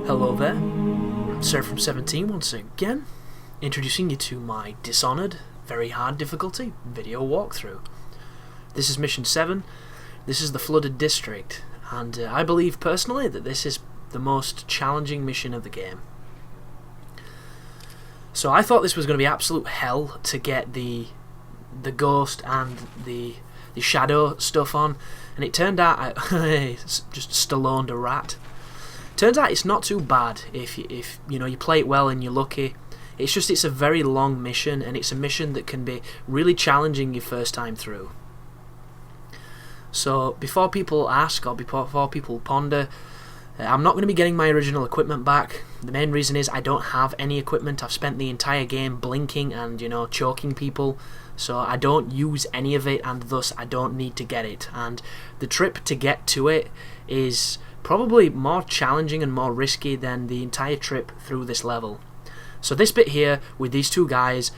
Hello there, Sir from 17 once again, introducing you to my Dishonored, very hard difficulty video walkthrough. This is Mission 7, this is the Flooded District, and I believe personally that this is the most challenging mission of the game. So I thought this was going to be absolute hell to get the ghost and the shadow stuff on, and it turned out I just Stalloned a rat. Turns out it's not too bad if you play it well and you're lucky. It's a very long mission, and it's a mission that can be really challenging your first time through. So before people ask or before people ponder, I'm not going to be getting my original equipment back. The main reason is I don't have any equipment. I've spent the entire game blinking and choking people, so I don't use any of it, and thus I don't need to get it. And the trip to get to it is probably more challenging and more risky than the entire trip through this level. So this bit here with these two guys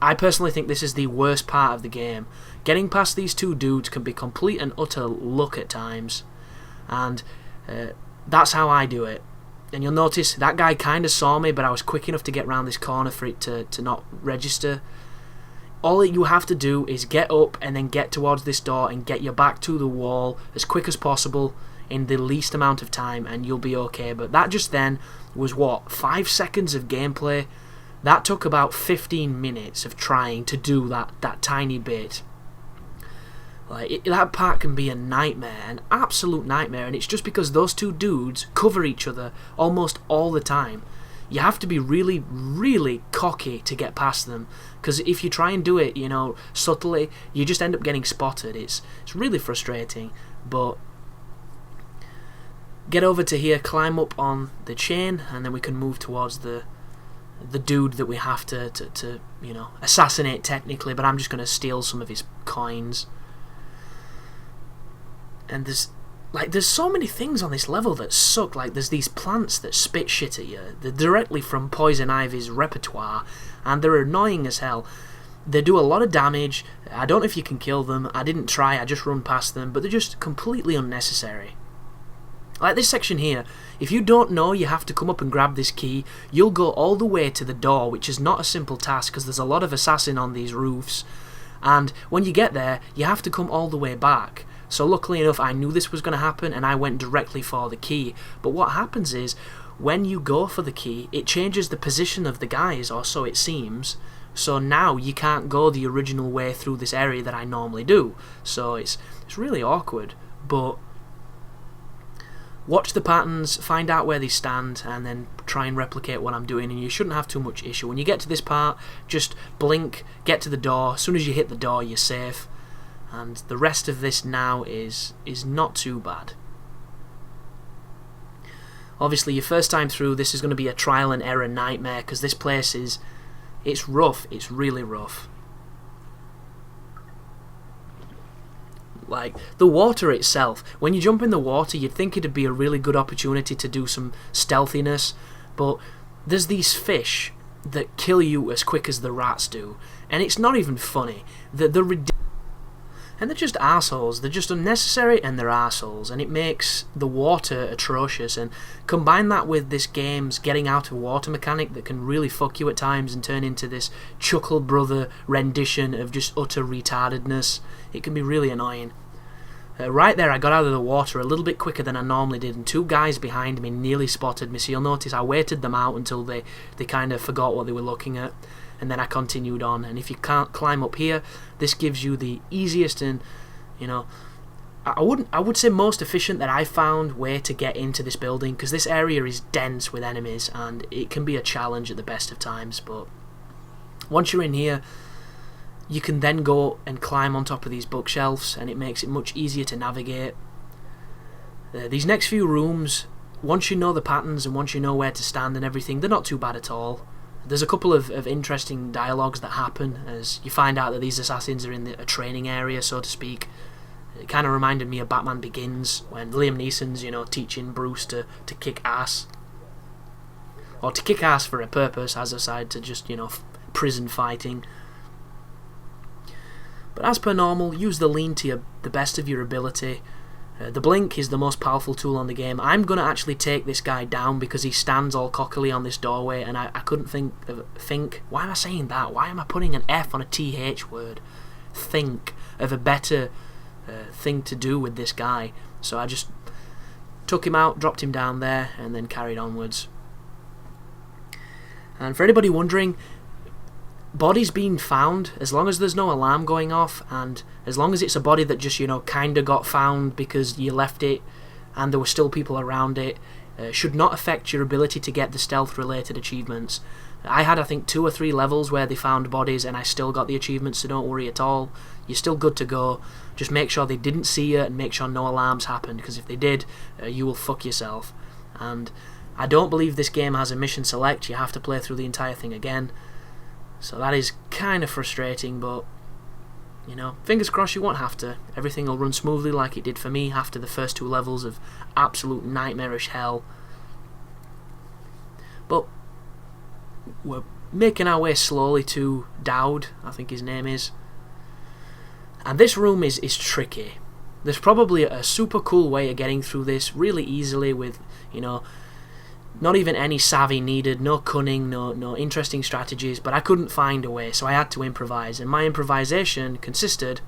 I personally think this is the worst part of the game. Getting past these two dudes can be complete and utter luck at times, and that's how I do it. And you'll notice that guy kind of saw me, but I was quick enough to get around this corner for it to not register. All that you have to do is get up and then get towards this door and get your back to the wall as quick as possible in the least amount of time, and you'll be okay. But that just then was 5 seconds of gameplay. That took about 15 minutes of trying to do that tiny bit. That part can be a nightmare, an absolute nightmare, and it's just because those two dudes cover each other almost all the time. You have to be really, really cocky to get past them, because if you try and do it, subtly, you just end up getting spotted. It's really frustrating, but get over to here, climb up on the chain, and then we can move towards the dude that we have to assassinate technically, but I'm just going to steal some of his coins. And there's so many things on this level that suck. There's these plants that spit shit at you. They're directly from Poison Ivy's repertoire, and they're annoying as hell. They do a lot of damage. I don't know if you can kill them. I didn't try, I just run past them, but they're just completely unnecessary. Like this section here, if you don't know you have to come up and grab this key, you'll go all the way to the door, which is not a simple task because there's a lot of assassin on these roofs, and when you get there you have to come all the way back. So luckily enough I knew this was going to happen and I went directly for the key. But what happens is when you go for the key, it changes the position of the guys, or so it seems. So now you can't go the original way through this area that I normally do. So it's really awkward, but watch the patterns, find out where they stand, and then try and replicate what I'm doing, and you shouldn't have too much issue. When you get to this part, just blink, get to the door. As soon as you hit the door, you're safe. And the rest of this now is not too bad. Obviously, your first time through, this is going to be a trial and error nightmare, because this place it's rough. It's really rough. The water itself, when you jump in the water you'd think it'd be a really good opportunity to do some stealthiness, but there's these fish that kill you as quick as the rats do, and it's not even funny. And they're just assholes. They're just unnecessary, and they're assholes, and it makes the water atrocious. And combine that with this game's getting out of water mechanic that can really fuck you at times and turn into this Chuckle Brother rendition of just utter retardedness. It can be really annoying. Right there I got out of the water a little bit quicker than I normally did, and two guys behind me nearly spotted me, so you'll notice I waited them out until they kind of forgot what they were looking at, and then I continued on. And if you can't climb up here, this gives you the easiest and I would say most efficient that I found way to get into this building, because this area is dense with enemies and it can be a challenge at the best of times. But once you're in here, you can then go and climb on top of these bookshelves, and it makes it much easier to navigate. These next few rooms, once you know the patterns and once you know where to stand and everything, they're not too bad at all. There's a couple of interesting dialogues that happen as you find out that these assassins are in a training area, so to speak. It kind of reminded me of Batman Begins, when Liam Neeson's teaching Bruce to kick ass. Or to kick ass for a purpose, as aside to just, prison fighting. But as per normal, use the lean to the best of your ability. The blink is the most powerful tool on the game. I'm going to actually take this guy down because he stands all cockily on this doorway, and I couldn't think... Why am I saying that? Why am I putting an F on a TH word? Think of a better thing to do with this guy. So I just took him out, dropped him down there, and then carried onwards. And for anybody wondering, bodies being found, as long as there's no alarm going off, and as long as it's a body that just, kinda got found because you left it and there were still people around it, should not affect your ability to get the stealth related achievements. I had, I think, 2 or 3 levels where they found bodies and I still got the achievements, so don't worry at all. You're still good to go. Just make sure they didn't see you and make sure no alarms happened, because if they did, you will fuck yourself. And I don't believe this game has a mission select. You have to play through the entire thing again. So that is kind of frustrating, but, fingers crossed you won't have to. Everything will run smoothly like it did for me after the first 2 levels of absolute nightmarish hell. But we're making our way slowly to Dowd, I think his name is. And this room is tricky. There's probably a super cool way of getting through this really easily with, not even any savvy needed, no cunning, no interesting strategies, but I couldn't find a way, so I had to improvise. And my improvisation consisted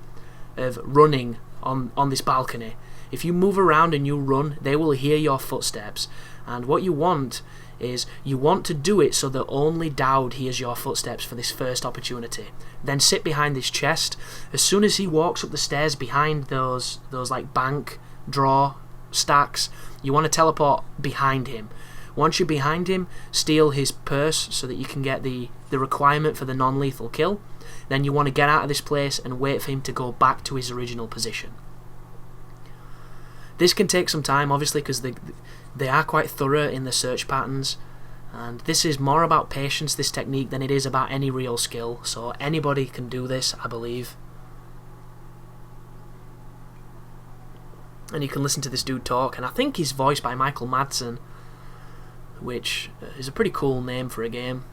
of running on this balcony. If you move around and you run, they will hear your footsteps. And what you want is, you want to do it so that only Dowd hears your footsteps for this first opportunity. Then sit behind this chest. As soon as he walks up the stairs behind those like bank drawer stacks, you want to teleport behind him. Once you're behind him, steal his purse so that you can get the requirement for the non-lethal kill. Then you want to get out of this place and wait for him to go back to his original position. This can take some time, obviously, because they are quite thorough in the search patterns, and this is more about patience, this technique, than it is about any real skill, so anybody can do this, I believe. And you can listen to this dude talk, and I think he's voiced by Michael Madsen, which is a pretty cool name for a game.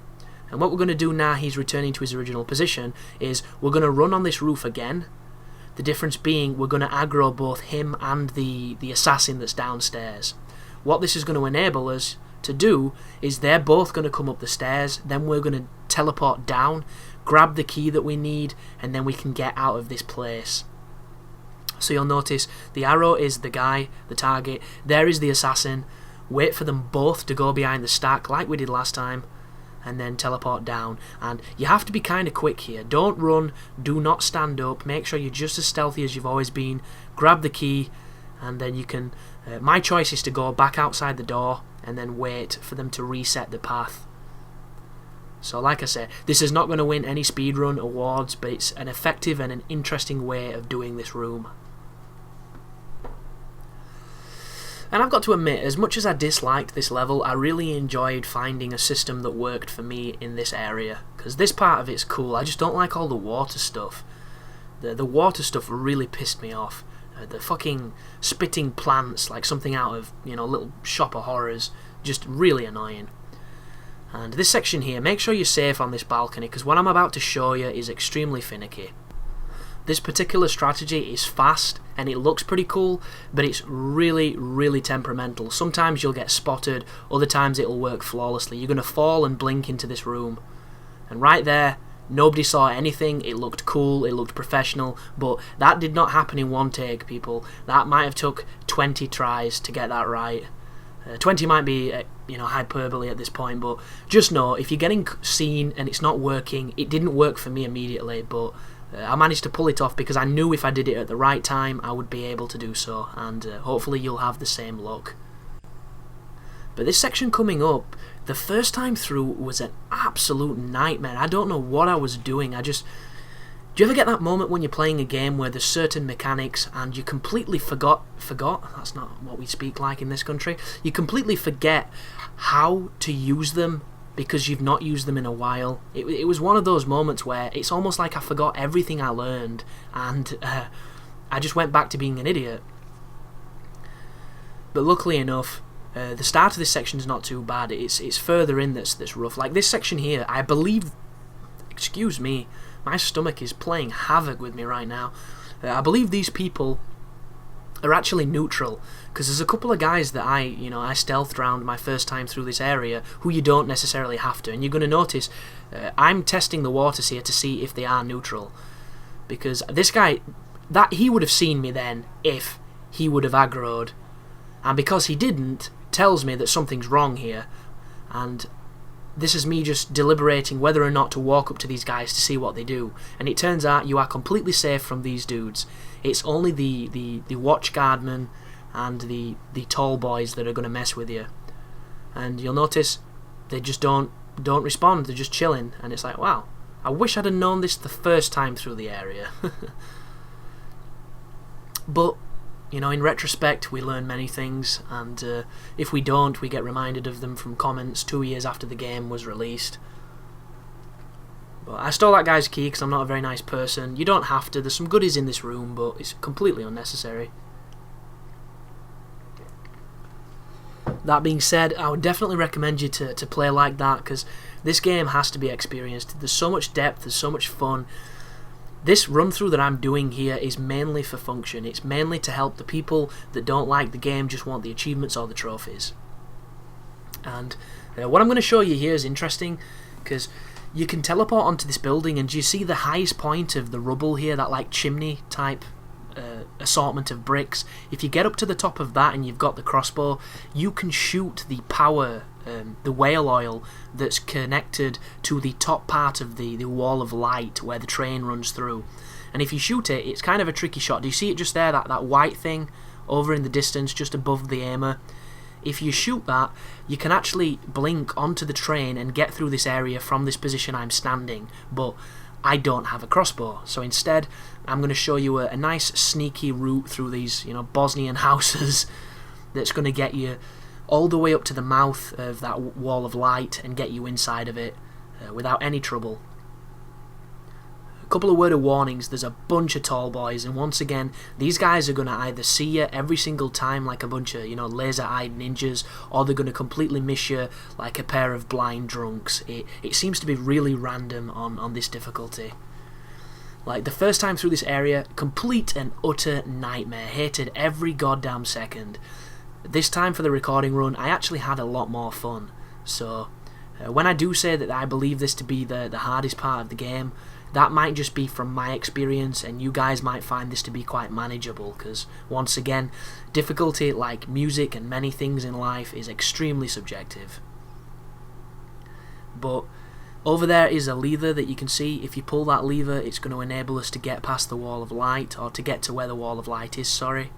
And what we're going to do now he's returning to his original position is we're going to run on this roof again. The difference being we're going to aggro both him and the assassin that's downstairs. What this is going to enable us to do is they're both going to come up the stairs, then we're going to teleport down, grab the key that we need, and then we can get out of this place. So you'll notice the arrow is the guy, the target, there is the assassin. Wait for them both to go behind the stack like we did last time, and then teleport down. And you have to be kind of quick here. Don't run, do not stand up, make sure you're just as stealthy as you've always been. Grab the key, and then you can... my choice is to go back outside the door and then wait for them to reset the path. So like I said, this is not going to win any speedrun awards, but it's an effective and an interesting way of doing this room. And I've got to admit, as much as I disliked this level, I really enjoyed finding a system that worked for me in this area, because this part of it's cool. I just don't like all the water stuff. The water stuff really pissed me off. The fucking spitting plants, like something out of, Little Shop of Horrors, just really annoying. And this section here, make sure you're safe on this balcony, because what I'm about to show you is extremely finicky. This particular strategy is fast and it looks pretty cool, but it's really, really temperamental. Sometimes you'll get spotted, other times it'll work flawlessly. You're going to fall and blink into this room. And right there, nobody saw anything, it looked cool, it looked professional, but that did not happen in one take, people. That might have took 20 tries to get that right. 20 might be, hyperbole at this point, but just know, if you're getting seen and it's not working, it didn't work for me immediately, but I managed to pull it off because I knew if I did it at the right time, I would be able to do so, and hopefully you'll have the same luck. But this section coming up, the first time through was an absolute nightmare. I don't know what I was doing. Do you ever get that moment when you're playing a game where there's certain mechanics and you completely forgot, that's not what we speak like in this country, you completely forget how to use them because you've not used them in a while. It was one of those moments where it's almost like I forgot everything I learned, and I just went back to being an idiot. But luckily enough, the start of this section is not too bad. It's further in that's rough. Like this section here, I believe... Excuse me, my stomach is playing havoc with me right now. I believe these people are actually neutral, because there's a couple of guys that I stealthed around my first time through this area who you don't necessarily have to, and you're going to notice I'm testing the waters here to see if they are neutral, because this guy, that he would have seen me then if he would have aggroed, and because he didn't, tells me that something's wrong here, and this is me just deliberating whether or not to walk up to these guys to see what they do. And it turns out you are completely safe from these dudes. It's only the watch guardmen and the tall boys that are going to mess with you. And you'll notice they just don't respond. They're just chilling. And it's like, wow, I wish I'd have known this the first time through the area. But in retrospect, we learn many things, and if we don't, we get reminded of them from comments 2 years after the game was released. But I stole that guy's key because I'm not a very nice person. You don't have to. There's some goodies in this room, but it's completely unnecessary. That being said, I would definitely recommend you to play like that, because this game has to be experienced. There's so much depth, there's so much fun. This run-through that I'm doing here is mainly for function. It's mainly to help the people that don't like the game, just want the achievements or the trophies. And what I'm going to show you here is interesting, because you can teleport onto this building, and you see the highest point of the rubble here, that like chimney type assortment of bricks. If you get up to the top of that and you've got the crossbow, you can shoot the power, the whale oil that's connected to the top part of the wall of light where the train runs through. And if you shoot it, it's kind of a tricky shot. Do you see it just there, that white thing over in the distance just above the aimer? If you shoot that, you can actually blink onto the train and get through this area from this position I'm standing, but I don't have a crossbow, so instead I'm going to show you a nice sneaky route through these Bosnian houses that's going to get you all the way up to the mouth of that wall of light and get you inside of it without any trouble. A couple of word of warnings: there's a bunch of tall boys, and once again, these guys are going to either see you every single time like a bunch of laser-eyed ninjas, or they're going to completely miss you like a pair of blind drunks. It seems to be really random on this difficulty. Like the first time through this area, complete and utter nightmare, hated every goddamn second. This time for the recording run, I actually had a lot more fun. So when I do say that I believe this to be the hardest part of the game, that might just be from my experience, and you guys might find this to be quite manageable, because once again, difficulty, like music and many things in life, is extremely subjective. But over there is a lever that you can see. If you pull that lever, it's going to enable us to get past the wall of light, or to get to where the wall of light is, sorry.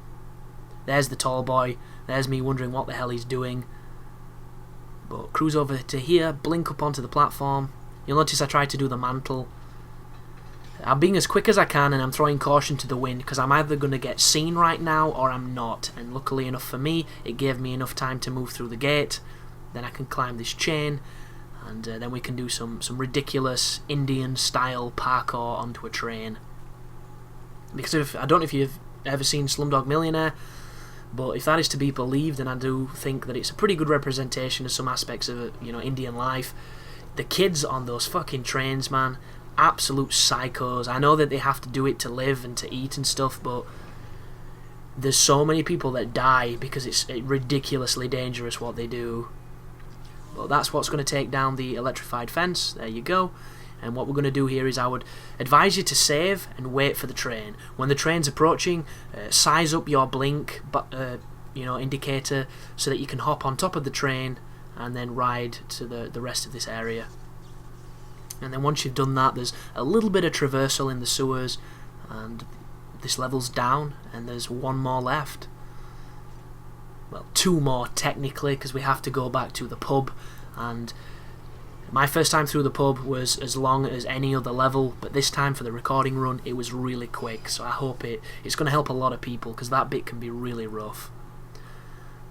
There's the tall boy. There's me wondering what the hell he's doing. But cruise over to here, blink up onto the platform. You'll notice I tried to do the mantle. I'm being as quick as I can, and I'm throwing caution to the wind, because I'm either going to get seen right now or I'm not. And luckily enough for me, it gave me enough time to move through the gate. Then I can climb this chain, and then we can do some ridiculous Indian-style parkour onto a train. Because I don't know if you've ever seen Slumdog Millionaire, but if that is to be believed, then I do think that it's a pretty good representation of some aspects of Indian life. The kids on those fucking trains, man, absolute psychos. I know that they have to do it to live and to eat and stuff, but there's so many people that die because it's ridiculously dangerous what they do. But that's what's going to take down the electrified fence. There you go. And what we're going to do here is I would advise you to save and wait for the train. When the train's approaching, size up your blink indicator so that you can hop on top of the train and then ride to the rest of this area. And then once you've done that, there's a little bit of traversal in the sewers, and this level's down, and there's one more left. Well, two more technically, because we have to go back to the pub, and my first time through the pub was as long as any other level, but this time for the recording run it was really quick, so I hope it's going to help a lot of people, because that bit can be really rough.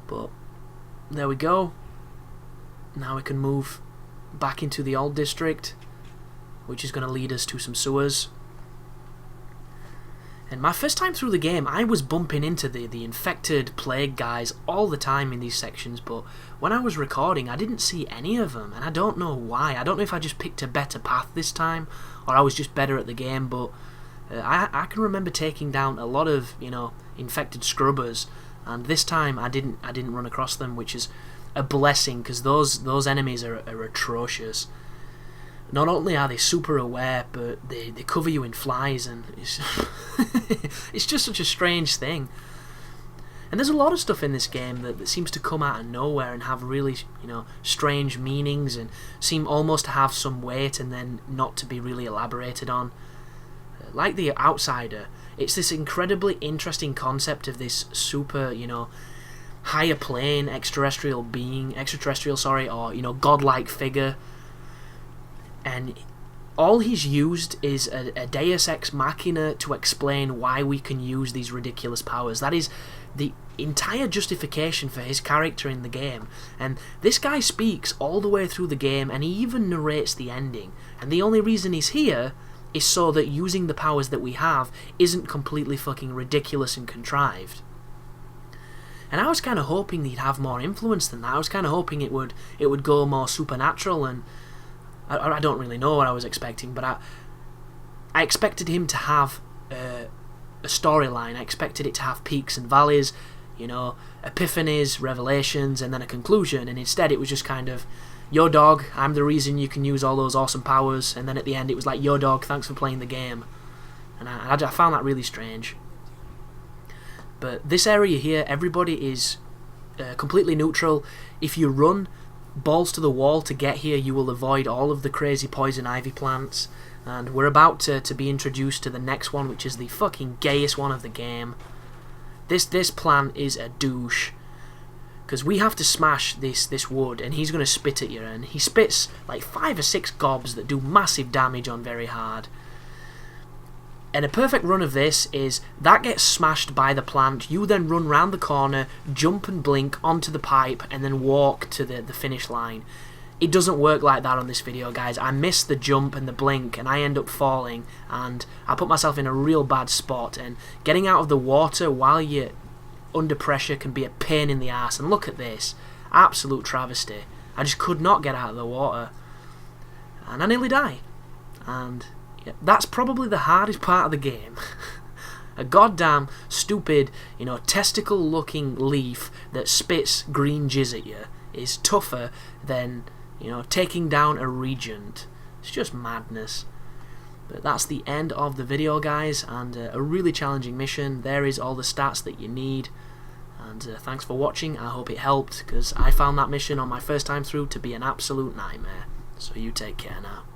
But there we go. Now we can move back into the old district, which is going to lead us to some sewers. And my first time through the game, I was bumping into the infected plague guys all the time in these sections, but when I was recording, I didn't see any of them, and I don't know why. I don't know if I just picked a better path this time, or I was just better at the game, but I can remember taking down a lot of, you know, infected scrubbers, and this time I didn't run across them, which is a blessing, because those enemies are atrocious. Not only are they super aware, but they cover you in flies, and it's it's just such a strange thing. And there's a lot of stuff in this game that seems to come out of nowhere and have really, you know, strange meanings and seem almost to have some weight and then not to be really elaborated on. Like the Outsider, it's this incredibly interesting concept of this super, you know, higher plane extraterrestrial, or, you know, godlike figure. And all he's used is a deus ex machina to explain why we can use these ridiculous powers. That is the entire justification for his character in the game. And this guy speaks all the way through the game, and he even narrates the ending. And the only reason he's here is so that using the powers that we have isn't completely fucking ridiculous and contrived. And I was kind of hoping he'd have more influence than that. I was kind of hoping it would go more supernatural, and I don't really know what I was expecting, but I expected him to have a storyline. I expected it to have peaks and valleys, you know, epiphanies, revelations, and then a conclusion. And instead it was just kind of, yo dog, I'm the reason you can use all those awesome powers. And then at the end it was like, yo dog, thanks for playing the game. And I found that really strange. But this area here, everybody is completely neutral. If you run balls to the wall to get here, you will avoid all of the crazy poison ivy plants. And we're about to be introduced to the next one, which is the fucking gayest one of the game. This plant is a douche, because we have to smash this wood, and he's going to spit at you, and he spits like 5 or 6 gobs that do massive damage on very hard. And a perfect run of this is that gets smashed by the plant, you then run round the corner, jump and blink onto the pipe, and then walk to the finish line. It doesn't work like that on this video, guys. I missed the jump and the blink, and I end up falling, and I put myself in a real bad spot. And getting out of the water while you're under pressure can be a pain in the ass. And look at this, absolute travesty. I just could not get out of the water, and I nearly die. And yeah, that's probably the hardest part of the game. A goddamn stupid, you know, testicle-looking leaf that spits green jizz at you is tougher than, you know, taking down a regent. It's just madness. But that's the end of the video, guys, and a really challenging mission. There is all the stats that you need, and thanks for watching. I hope it helped, because I found that mission on my first time through to be an absolute nightmare. So you take care now.